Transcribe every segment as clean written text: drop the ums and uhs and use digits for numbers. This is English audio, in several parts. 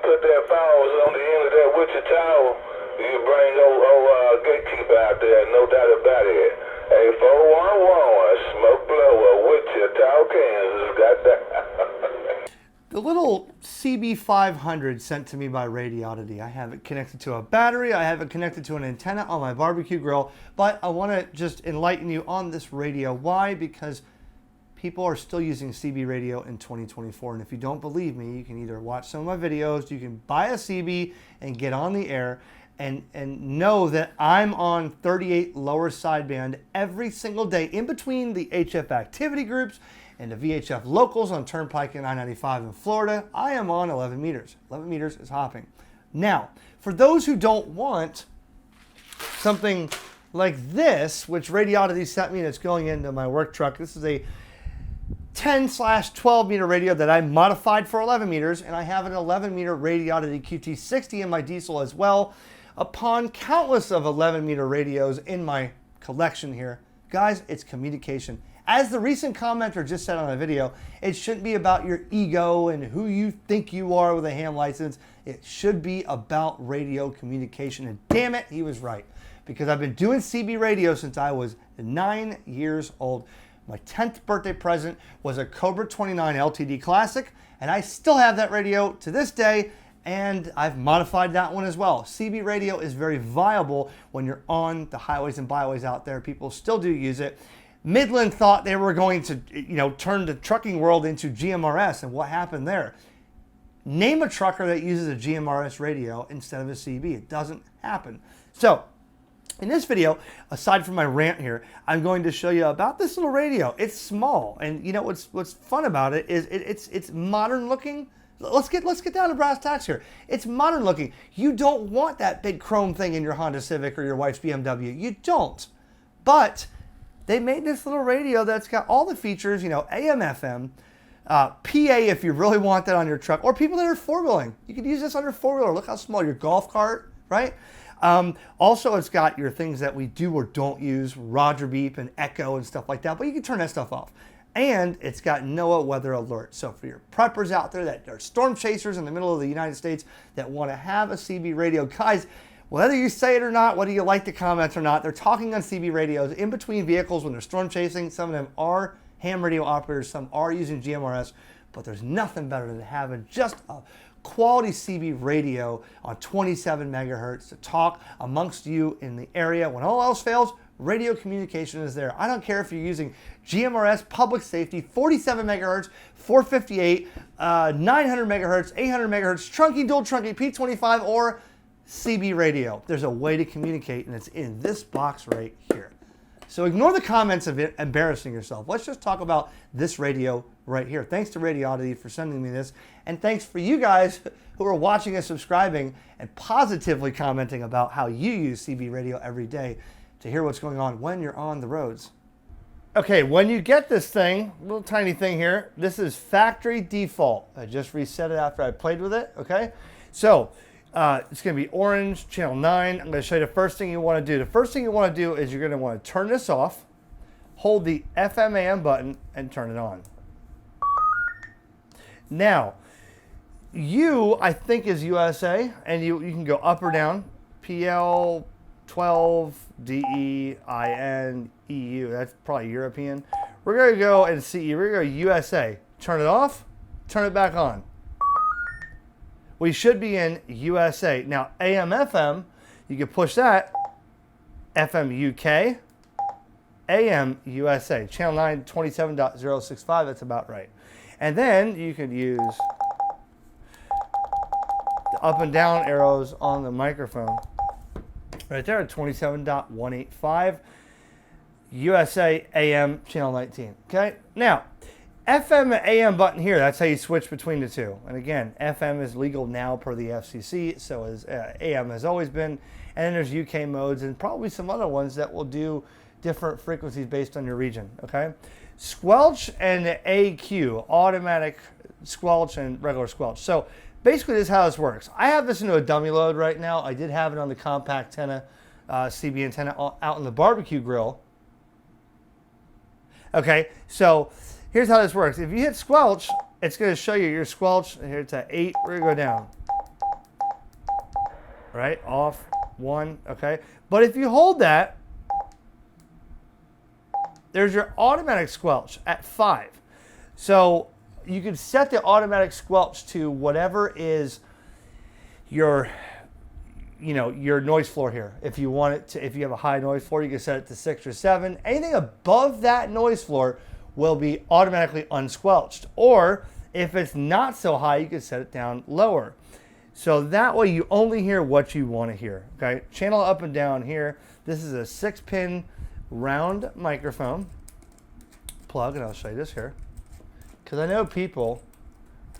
put that falls on the end of that Wichita, you bring old gatekeeper out there, no doubt about it. Hey, 411, smoke blower, Wichita, Kansas, got that. The little CB-500 sent to me by Radioddity. I have it connected to a battery. I have it connected to an antenna on my barbecue grill. But I want to just enlighten you on this radio. Why? Because people are still using CB radio in 2024. And if you don't believe me, you can either watch some of my videos, you can buy a CB and get on the air and know that I'm on 38 lower sideband every single day in between the HF activity groups and the VHF locals on Turnpike and I-95 in Florida. I am on 11 meters. 11 meters is hopping. Now, for those who don't want something like this, which Radioddity sent me and it's going into my work truck, this is a 10/12 meter radio that I modified for 11 meters, and I have an 11 meter Radioddity QT60 in my diesel as well, upon countless of 11 meter radios in my collection here. Guys, it's communication. As the recent commenter just said on a video, it shouldn't be about your ego and who you think you are with a ham license. It should be about radio communication. And damn it, he was right. Because I've been doing CB radio since I was 9 years old. My 10th birthday present was a Cobra 29 LTD Classic, and I still have that radio to this day, and I've modified that one as well. CB radio is very viable when you're on the highways and byways out there. People still do use it. Midland thought they were going to, turn the trucking world into GMRS, and what happened there? Name a trucker that uses a GMRS radio instead of a CB. It doesn't happen. So, in this video, aside from my rant here, I'm going to show you about this little radio. It's small, and what's fun about it is it's modern looking. Let's get down to brass tacks here. It's modern looking. You don't want that big chrome thing in your Honda Civic or your wife's BMW. You don't. But they made this little radio that's got all the features, AM, FM, PA if you really want that on your truck, or people that are four-wheeling. You could use this on your four-wheeler. Look how small your golf cart, right? Also, it's got your things that we do or don't use, Roger beep and echo and stuff like that, but you can turn that stuff off. And it's got NOAA weather alert. So for your preppers out there that are storm chasers in the middle of the United States that want to have a CB radio, guys, whether you say it or not, whether you like the comments or not, they're talking on CB radios in between vehicles when they're storm chasing. Some of them are ham radio operators, some are using GMRS, but there's nothing better than having just a quality CB radio on 27 megahertz to talk amongst you in the area. When all else fails, radio communication is there. I don't care if you're using GMRS, public safety, 47 megahertz, 458, 900 megahertz, 800 megahertz, trunky, dual trunky, P25, or CB radio. There's a way to communicate, and it's in this box right here. So ignore the comments of it embarrassing yourself. Let's just talk about this radio right here. Thanks to Radioddity for sending me this, and thanks for you guys who are watching and subscribing and positively commenting about how you use CB radio every day to hear what's going on when you're on the roads. Okay, when you get this thing, little tiny thing here, this is factory default. I just reset it after I played with it, okay? So, it's going to be orange, channel 9. I'm going to show you the first thing you want to do. The first thing you want to do is you're going to want to turn this off, hold the FM AM button, and turn it on. Now, I think is USA, and you can go up or down. PL 12 DEIN EU. That's probably European. We're going to go and CE. We're going to go USA. Turn it off, turn it back on. We should be in USA. Now, AM, FM, you can push that. FM, UK. AM, USA. Channel 9, 27.065. That's about right. And then you could use the up and down arrows on the microphone. Right there at 27.185. USA, AM, channel 19. Okay? Now, FM and AM button here, that's how you switch between the two. And again, FM is legal now per the FCC, so is AM has always been. And then there's UK modes and probably some other ones that will do different frequencies based on your region, okay? Squelch and AQ, automatic squelch and regular squelch. So basically this is how this works. I have this into a dummy load right now. I did have it on the compact antenna, CB antenna out in the barbecue grill. Okay, so here's how this works. If you hit squelch, it's going to show you your squelch. Here it's at 8. We're going to go down. right? Off, 1, okay? But if you hold that, there's your automatic squelch at 5. So you can set the automatic squelch to whatever is your, your noise floor here. If you want it to, if you have a high noise floor, you can set it to 6 or 7. Anything above that noise floor will be automatically unsquelched. Or if it's not so high, you can set it down lower. So that way you only hear what you want to hear, okay? Channel up and down here. This is a 6-pin round microphone plug, and I'll show you this here. Because I know people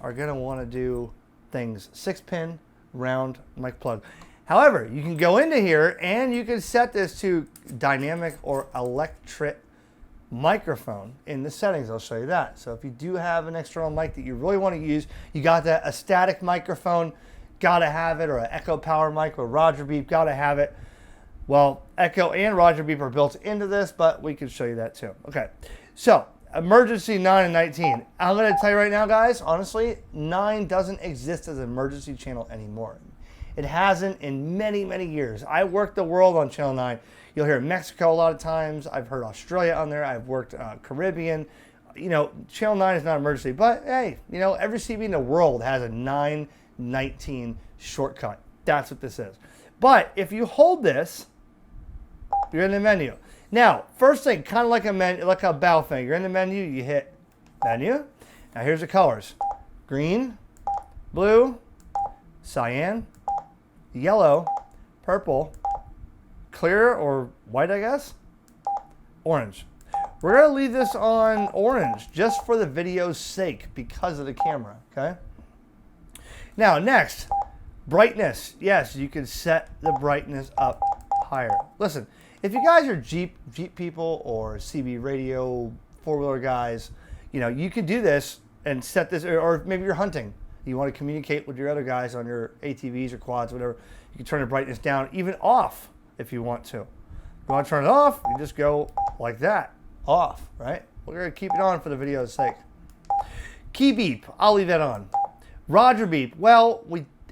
are going to want to do things 6-pin round mic plug. However, you can go into here and you can set this to dynamic or electric microphone in the settings. I'll show you that. So if you do have an external mic that you really want to use, you got that, a static microphone, gotta have it, or an Echo Power mic or Roger Beep, gotta have it. Well, Echo and Roger Beep are built into this, but we can show you that too. Okay, so emergency 9 and 19. I'm gonna tell you right now, guys, honestly, 9 doesn't exist as an emergency channel anymore. It hasn't in many, many years. I worked the world on channel 9. You'll hear Mexico a lot of times. I've heard Australia on there. I've worked Caribbean. Channel 9 is not emergency, but hey, every CB in the world has a 919 shortcut. That's what this is. But if you hold this, you're in the menu. Now, first thing, kind of like a menu, like a bow thing. You're in the menu, you hit menu. Now here's the colors: green, blue, cyan, yellow, purple, clear or white, I guess, orange. We're gonna leave this on orange just for the video's sake because of the camera, okay? Now, next, brightness. Yes, you can set the brightness up higher. Listen, if you guys are Jeep people or CB radio, four-wheeler guys, you can do this and set this, or maybe you're hunting. You want to communicate with your other guys on your ATVs or quads, whatever. You can turn the brightness down, even off if you want to. If you want to turn it off, you just go like that, off, right? We're going to keep it on for the video's sake. Key beep, I'll leave that on. Roger Beep, well,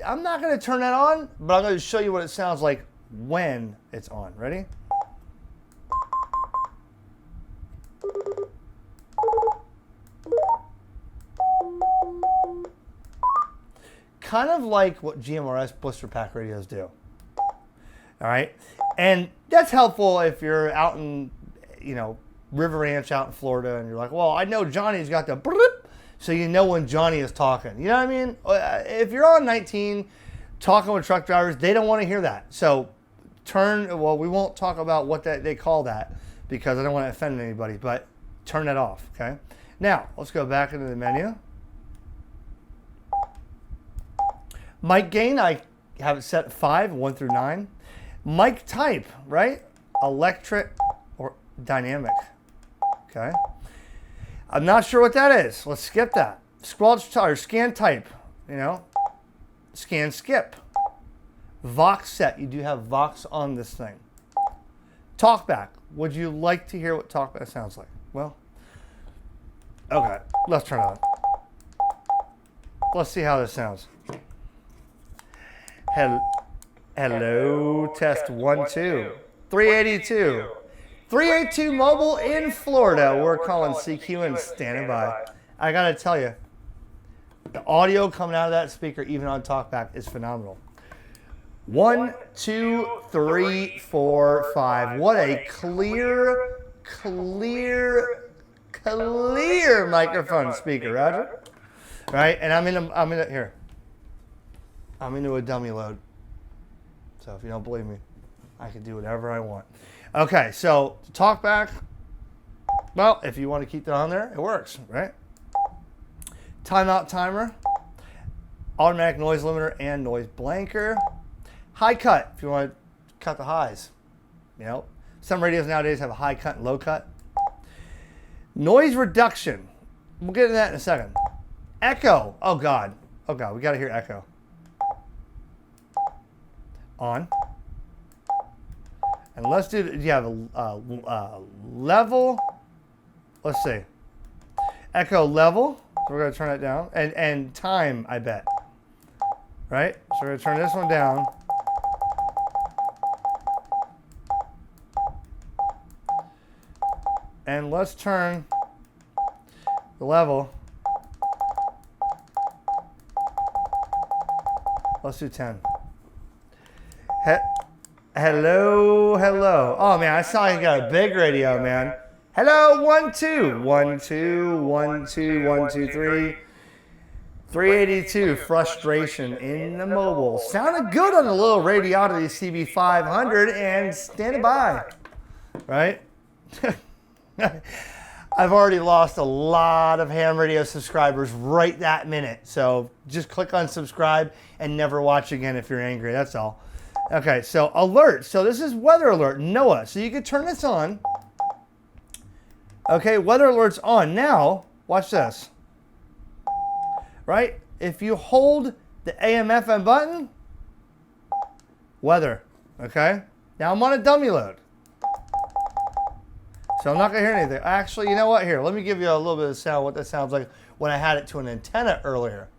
I'm not going to turn that on, but I'm going to show you what it sounds like when it's on. Ready? Kind of like what GMRS blister pack radios do. All right? And that's helpful if you're out in, River Ranch out in Florida and you're like, well, I know Johnny's got the bloop, so you know when Johnny is talking. You know what I mean? If you're on 19 talking with truck drivers, they don't want to hear that. So we won't talk about what they call that because I don't want to offend anybody, but turn that off, okay? Now, let's go back into the menu. Mic gain, I have it set at 5, 1 through 9. Mic type, right? Electric or dynamic, okay? I'm not sure what that is. Let's skip that. Squelch or scan type, scan skip. Vox set, you do have Vox on this thing. Talkback, would you like to hear what talkback sounds like? Well, okay, let's turn it on. Let's see how this sounds. Hello, test 1, 2. 382. 382 mobile in Florida. We're calling CQ and standing by. I gotta tell you, the audio coming out of that speaker, even on talkback, is phenomenal. 1, 2, 3, 4, 5. What a clear microphone speaker, Roger. Right, and I'm into a dummy load. So if you don't believe me, I can do whatever I want. Okay, so talkback. Well, if you want to keep that on there, it works, right? Timeout timer, automatic noise limiter and noise blanker. High cut, if you want to cut the highs. Some radios nowadays have a high cut and low cut. Noise reduction. We'll get into that in a second. Echo. Oh God, we got to hear echo. On. And let's do, you have a level, let's see, echo level, so we're going to turn that down, and time, I bet, right? So we're going to turn this one down, And let's turn the level. Let's do 10. Hello, hello. Oh man, I saw you got a big radio, man. Hello, 1 2 1 2 1 2 1 2 3 382. Frustration in the mobile. Sounded good on the little Radioddity CB-500 and standing by, right? I've already lost a lot of ham radio subscribers right that minute. So just click on subscribe and never watch again if you're angry. That's all. Okay, so alert. So this is weather alert, NOAA. So you can turn this on. Okay, weather alert's on. Now, watch this. Right? If you hold the AM FM button, weather. Okay? Now I'm on a dummy load. So I'm not going to hear anything. Actually, you know what? Here, let me give you a little bit of sound, what that sounds like when I had it to an antenna earlier.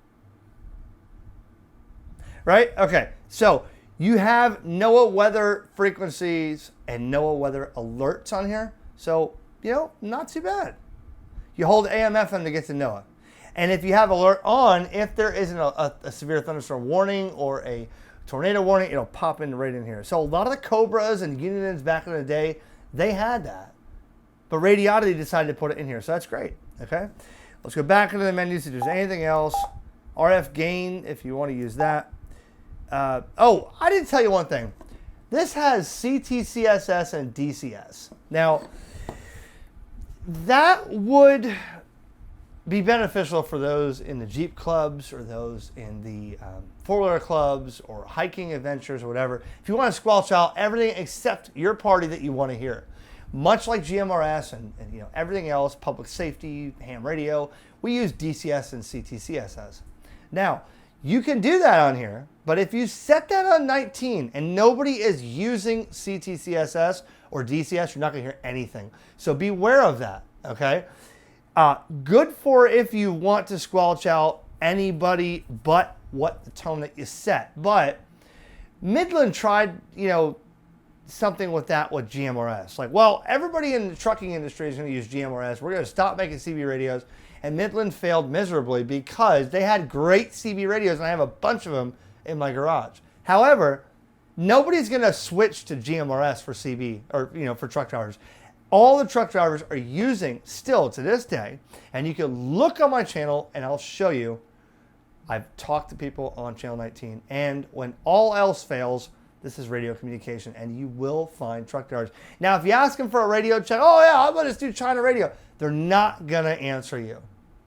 Right? Okay, so you have NOAA weather frequencies and NOAA weather alerts on here. So, you know, not too bad. You hold AM FM to get to NOAA. And if you have alert on, if there isn't a severe thunderstorm warning or a tornado warning, it'll pop in right in here. So a lot of the Cobras and Unions back in the day, they had that. But Radioddity decided to put it in here, so that's great, okay? Let's go back into the menu, see if there's anything else. RF gain, if you want to use that. Oh, I didn't tell you one thing. This has CTCSS and DCS. Now, that would be beneficial for those in the Jeep clubs or those in the four-wheeler clubs or hiking adventures or whatever. If you want to squelch out everything except your party that you want to hear. Much like GMRS and you know everything else, public safety, ham radio, we use DCS and CTCSS. Now, you can do that on here, but if you set that on 19 and nobody is using CTCSS or DCS, you're not going to hear anything. So beware of that, okay? Good for if you want to squelch out anybody but what the tone that you set. But Midland tried, you know, something with that with GMRS. Like, well, everybody in the trucking industry is going to use GMRS. We're going to stop making CB radios. And Midland failed miserably because they had great CB radios, and I have a bunch of them in my garage. However, nobody's going to switch to GMRS for CB or, you know, for truck drivers. All the truck drivers are using still to this day, and you can look on my channel and I'll show you. I've talked to people on channel 19, and when all else fails, this is radio communication, and you will find truck drivers. Now, if you ask them for a radio check, oh yeah, I'm going to do China radio. They're not going to answer you.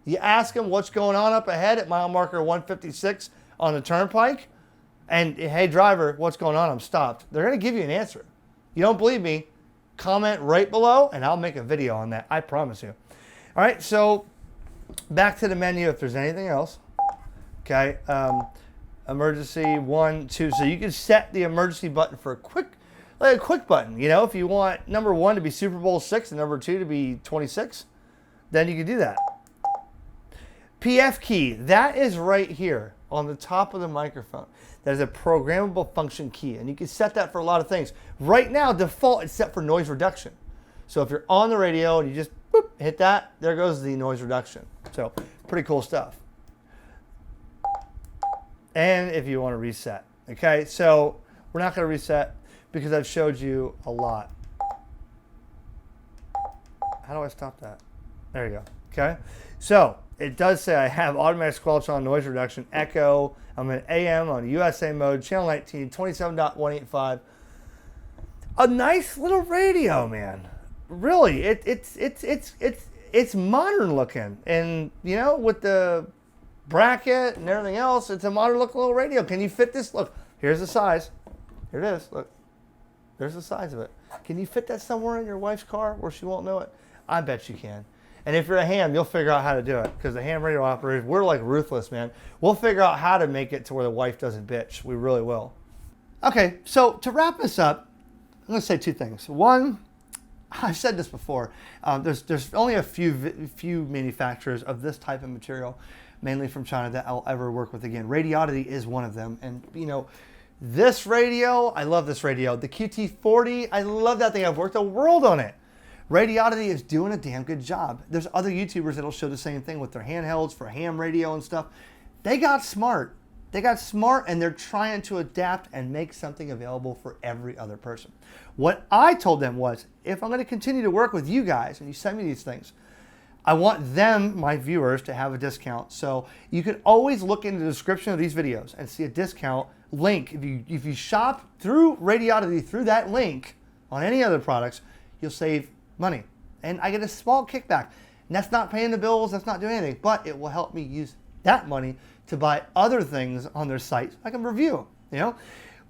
You ask them what's going on up ahead at mile marker 156 on the turnpike, and hey driver, what's going on? I'm stopped. They're going to give you an answer. You don't believe me? Comment right below, and I'll make a video on that. I promise you. All right, so back to the menu if there's anything else. Okay, emergency 1, 2. So you can set the emergency button for a quick button. You know, if you want number 1 to be Super Bowl 6 and number 2 to be 26, then you can do that. PF key, that is right here on the top of the microphone. That is a programmable function key, and you can set that for a lot of things. Right now, default, it's set for noise reduction. So if you're on the radio and you just boop, hit that, there goes the noise reduction. So pretty cool stuff. And if you want to reset, okay? So we're not going to reset because I've showed you a lot. How do I stop that? There you go, okay? So it does say I have automatic squelch on, noise reduction, echo. I'm in AM on USA mode, channel 19, 27.185. A nice little radio, man. Really, it's modern looking, and you know, with the bracket and everything else, it's a modern looking little radio. Can you fit this? Look, here's the size. Here it is. Look, there's the size of it. Can you fit that somewhere in your wife's car where she won't know it? I bet you can. And if you're a ham, you'll figure out how to do it, because the ham radio operators, we're like ruthless, man. We'll figure out how to make it to where the wife doesn't bitch. We really will. Okay, so to wrap this up, I'm going to say 2 things. One, I've said this before. There's only a few manufacturers of this type of material, mainly from China, that I'll ever work with again. Radioddity is one of them. And, you know, this radio, I love this radio. The QT40, I love that thing. I've worked a world on it. Radioddity is doing a damn good job. There's other YouTubers that'll show the same thing with their handhelds for ham radio and stuff. They got smart. They got smart, and they're trying to adapt and make something available for every other person. What I told them was, if I'm going to continue to work with you guys and you send me these things, I want them, my viewers, to have a discount. So you can always look in the description of these videos and see a discount link. If you shop through Radioddity through that link on any other products, you'll save money. And I get a small kickback. And that's not paying the bills, that's not doing anything, but it will help me use that money to buy other things on their site I can review, you know?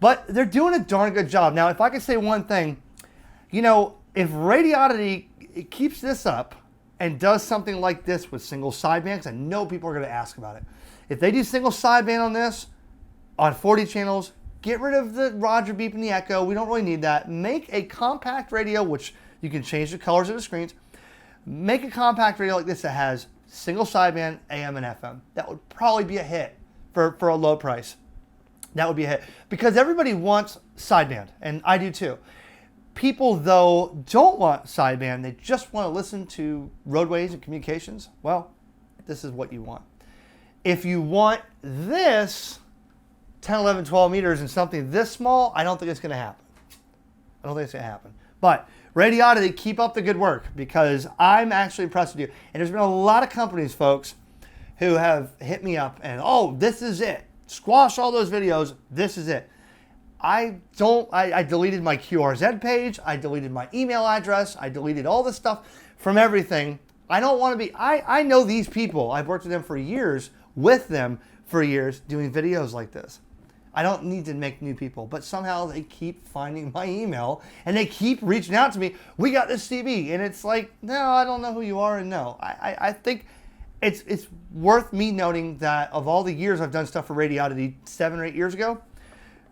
But they're doing a darn good job. Now, if I could say one thing, you know, if Radioddity keeps this up and does something like this with single sidebands, I know people are going to ask about it. If they do single sideband on this, on 40 channels, get rid of the Roger beep and the echo. We don't really need that. Make a compact radio, which you can change the colors of the screens. Make a compact radio like this that has single sideband, AM and FM. That would probably be a hit for a low price. That would be a hit. Because everybody wants sideband, and I do too. People, though, don't want sideband. They just want to listen to roadways and communications. Well, this is what you want. If you want this 10, 11, 12 meters and something this small, I don't think it's going to happen. I don't think it's going to happen. But Radioddity, keep up the good work, because I'm actually impressed with you. And there's been a lot of companies, folks, who have hit me up and, oh, this is it. Squash all those videos. This is it. I deleted my QRZ page. I deleted my email address. I deleted all this stuff from everything. I don't want to be, I know these people. I've worked with them for years, doing videos like this. I don't need to make new people, but somehow they keep finding my email and they keep reaching out to me. We got this CB, and it's like, no, I don't know who you are, and no. I think it's worth me noting that of all the years I've done stuff for Radioddity 7 or 8 years ago,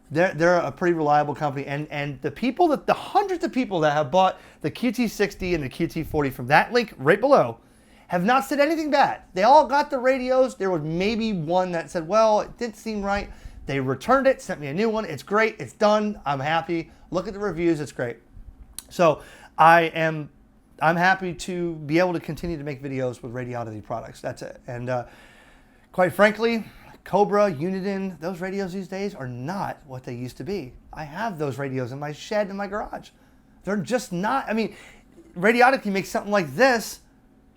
they're a pretty reliable company, and the hundreds of people that have bought the QT60 and the QT40 from that link right below have not said anything bad. They all got the radios. There was maybe one that said, well, it didn't seem right. They returned it, sent me a new one. It's great. It's done. I'm happy. Look at the reviews. It's great. So I'm happy to be able to continue to make videos with Radioddity products. That's it. And quite frankly, Cobra, Uniden, those radios these days are not what they used to be. I have those radios in my shed in my garage. They're just not. I mean, Radioddity makes something like this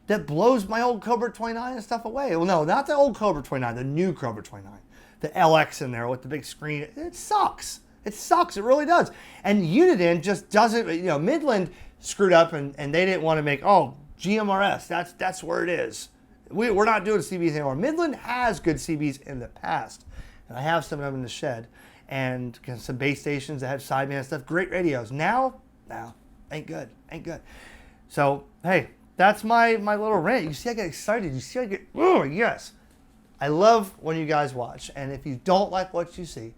that blows my old Cobra 29 and stuff away. Well, no, not the old Cobra 29, the new Cobra 29. The LX in there with the big screen. It sucks. It sucks. It really does. And Uniden just doesn't, you know, Midland screwed up and they didn't want to make, oh, GMRS, that's where it is. We're not doing CBs anymore. Midland has good CBs in the past. And I have some of them in the shed. And some base stations that have sideband stuff. Great radios. Now, ain't good. Ain't good. So, hey, that's my little rant. You see I get excited. You see I get, oh, yes. I love when you guys watch, and if you don't like what you see,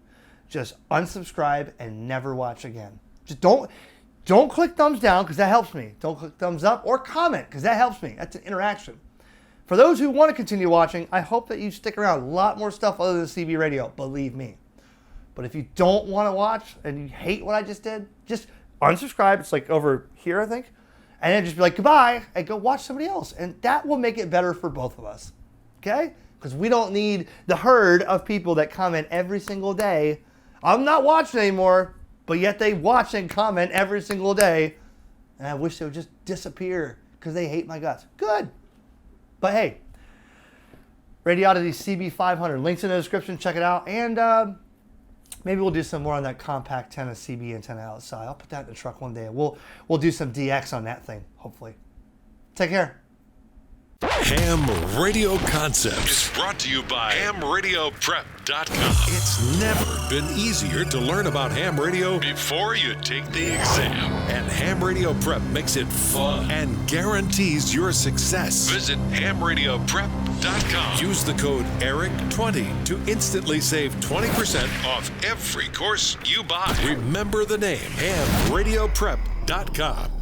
just unsubscribe and never watch again. Just don't click thumbs down, because that helps me. Don't click thumbs up or comment, because that helps me. That's an interaction. For those who want to continue watching, I hope that you stick around. A lot more stuff other than CB radio, believe me. But if you don't want to watch and you hate what I just did, just unsubscribe. It's like over here, I think. And then just be like, goodbye, and go watch somebody else. And that will make it better for both of us. Okay? Because we don't need the herd of people that comment every single day. I'm not watching anymore, but yet they watch and comment every single day. And I wish they would just disappear because they hate my guts. Good. But hey, Radioddity CB-500. Links in the description. Check it out. And maybe we'll do some more on that compact antenna, CB antenna outside. I'll put that in the truck one day. We'll do some DX on that thing, hopefully. Take care. Ham Radio Concepts is brought to you by HamRadioPrep.com. It's never been easier to learn about ham radio before you take the exam. And Ham Radio Prep makes it fun and guarantees your success. Visit HamRadioPrep.com. Use the code ERIC20 to instantly save 20% off every course you buy. Remember the name, HamRadioPrep.com.